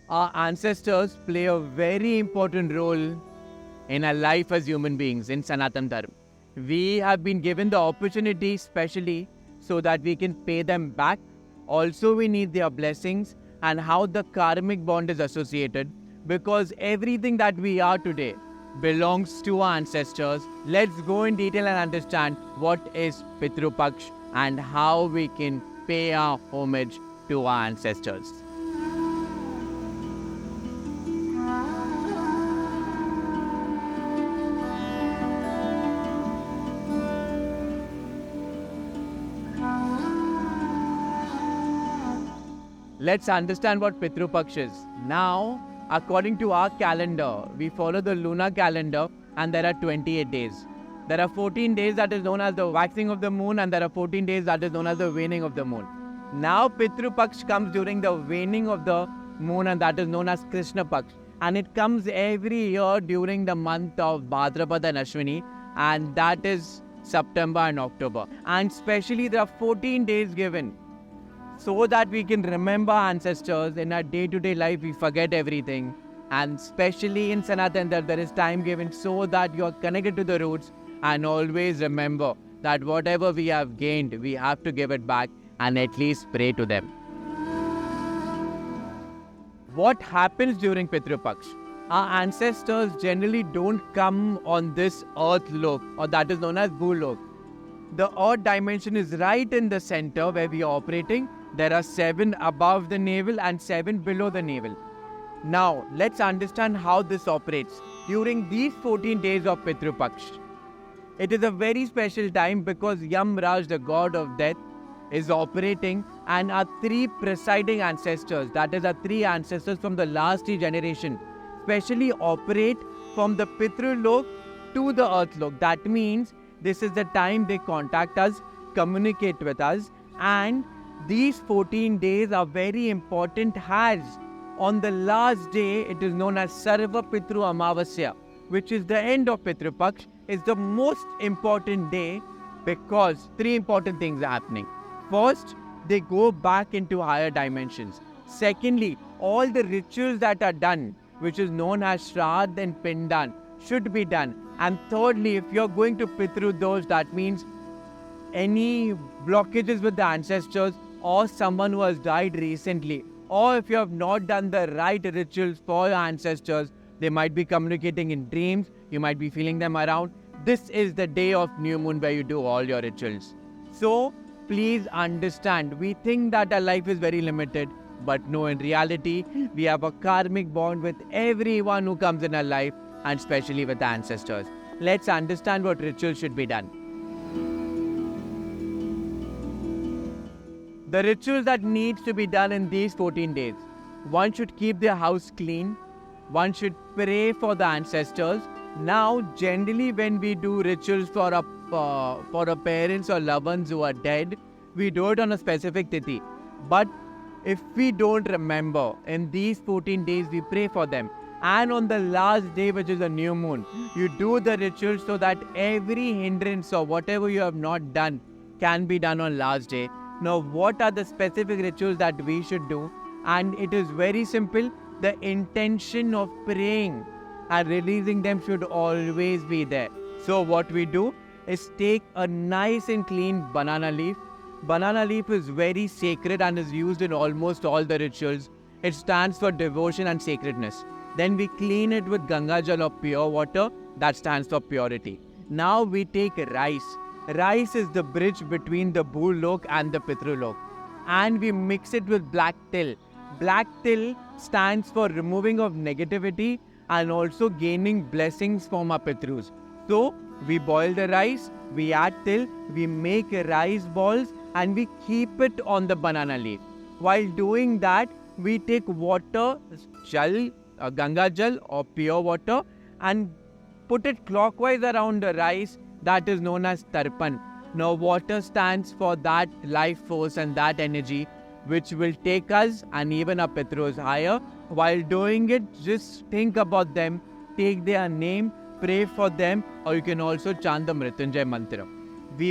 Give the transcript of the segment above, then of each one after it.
Our ancestors play a very important role in our life as human beings in Sanatan Dharma. We have been given the opportunity specially so that we can pay them back. Also, we need their blessings and how the karmic bond is associated, because everything that we are today belongs to our ancestors. Let's go in detail and understand what is Pitru Paksh and how we can pay our homage to our ancestors. Let's understand what Pitru Paksh is. Now, according to our calendar, we follow the lunar calendar and there are 28 days. There are 14 days that is known as the waxing of the moon and there are 14 days that is known as the waning of the moon. Now, Pitru Paksh comes during the waning of the moon and that is known as Krishna Paksh. And it comes every year during the month of Bhadrapada and Ashwini, and that is September and October. And especially there are 14 days given so that we can remember ancestors. In our day-to-day life, we forget everything. And especially in Sanatan, there is time given so that you are connected to the roots, and always remember that whatever we have gained, we have to give it back and at least pray to them. What happens during Pitru Paksh? Our ancestors generally don't come on this earth lok, or that is known as Bhulok. The earth dimension is right in the center where we are operating. There are 7 above the navel and 7 below the navel. Now, let's understand how this operates during these 14 days of Pitru Paksh. It is a very special time because Yam Raj, the god of death, is operating, and our 3 presiding ancestors, that is our 3 ancestors from the last 3 generations, specially operate from the Pitru Lok to the Earth Lok. That means this is the time they contact us, communicate with us, and these 14 days are very important as on the last day, it is known as Sarva Pitru Amavasya, which is the end of Pitru Paksh, is the most important day because 3 important things are happening. First, they go back into higher dimensions. Secondly, all the rituals that are done, which is known as Shraddh and Pindan, should be done. And thirdly, if you're going to Pitru Dosh, that means any blockages with the ancestors or someone who has died recently, or if you have not done the right rituals for your ancestors, they might be communicating in dreams, you might be feeling them around. This is the day of new moon where you do all your rituals. So, please understand, we think that our life is very limited, but no, in reality, we have a karmic bond with everyone who comes in our life, and especially with the ancestors. Let's understand what rituals should be done. The rituals that needs to be done in these 14 days. One should keep their house clean. One should pray for the ancestors. Now, generally when we do rituals for our parents or loved ones who are dead, we do it on a specific tithi. But if we don't remember, in these 14 days we pray for them. And on the last day, which is a new moon, you do the rituals so that every hindrance or whatever you have not done can be done on last day. Now, what are the specific rituals that we should do? And it is very simple. The intention of praying and releasing them should always be there. So what we do is take a nice and clean banana leaf. Banana leaf is very sacred and is used in almost all the rituals. It stands for devotion and sacredness. Then we clean it with Ganga Jal or pure water. That stands for purity. Now we take rice. Rice is the bridge between the Bhulok and the Pitru Lok. And we mix it with black till. Black till stands for removing of negativity and also gaining blessings from our Pitrus. So, we boil the rice, we add till, we make rice balls and we keep it on the banana leaf. While doing that, we take water, jal, Ganga Jal or pure water, and put it clockwise around the rice. That is known as Tarpan. Now, water stands for that life force and that energy which will take us and even our Pitrus higher. While doing it, just think about them, take their name, pray for them, or you can also chant the Mrityunjay mantra.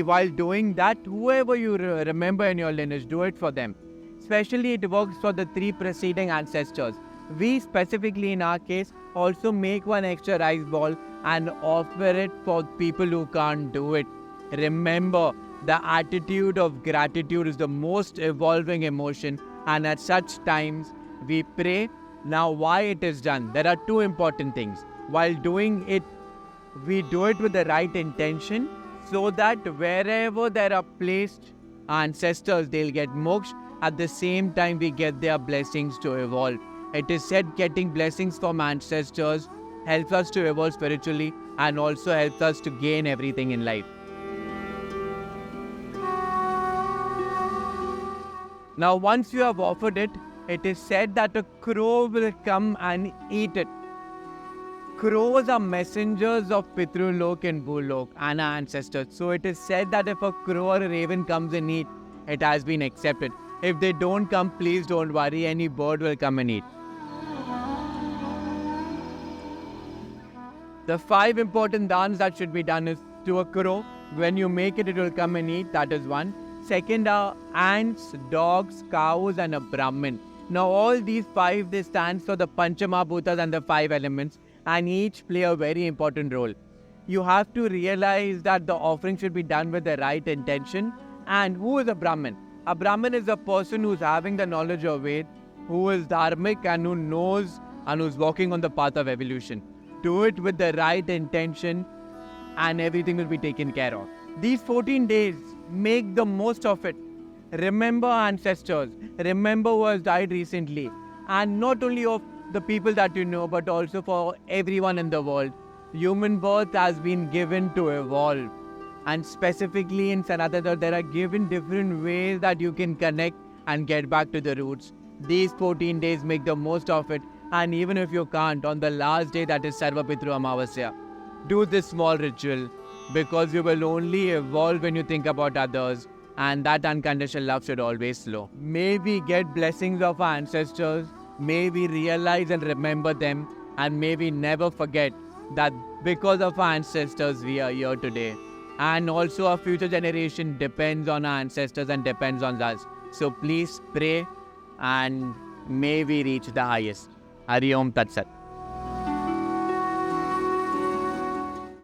While doing that, whoever you remember in your lineage, do it for them. Especially it works for the 3 preceding ancestors. We specifically in our case also make one extra rice ball and offer it for people who can't do it. Remember, the attitude of gratitude is the most evolving emotion, and at such times we pray. Now, why it is done? There are two important things. While doing it, we do it with the right intention so that wherever there are placed ancestors, they'll get moksha. At the same time, we get their blessings to evolve. It is said getting blessings from ancestors helps us to evolve spiritually and also helps us to gain everything in life. Now, once you have offered it, it is said that a crow will come and eat it. Crows are messengers of Pitrulok and Bhulok and our ancestors. So it is said that if a crow or a raven comes and eat, it has been accepted. If they don't come, please don't worry, any bird will come and eat. The 5 important dance that should be done is to a crow. When you make it, it will come and eat. That is one. Second are ants, dogs, cows and a Brahmin. Now all these 5, they stand for the Panchamahabhutas and the 5 elements, and each play a very important role. You have to realize that the offering should be done with the right intention. And who is a Brahmin? A Brahmin is a person who's having the knowledge of Ved, who is dharmic and who knows and who's walking on the path of evolution. Do it with the right intention and everything will be taken care of. These 14 days, make the most of it. Remember ancestors. Remember who has died recently. And not only of the people that you know, but also for everyone in the world. Human birth has been given to evolve. And specifically in Sanatana, there are given different ways that you can connect and get back to the roots. These 14 days, make the most of it. And even if you can't, on the last day, that is Sarva Pitru Amavasya, do this small ritual, because you will only evolve when you think about others, and that unconditional love should always flow. May we get blessings of our ancestors, may we realize and remember them, and may we never forget that because of our ancestors we are here today. And also our future generation depends on our ancestors and depends on us. So please pray and may we reach the highest. Hari Om Tat Sat.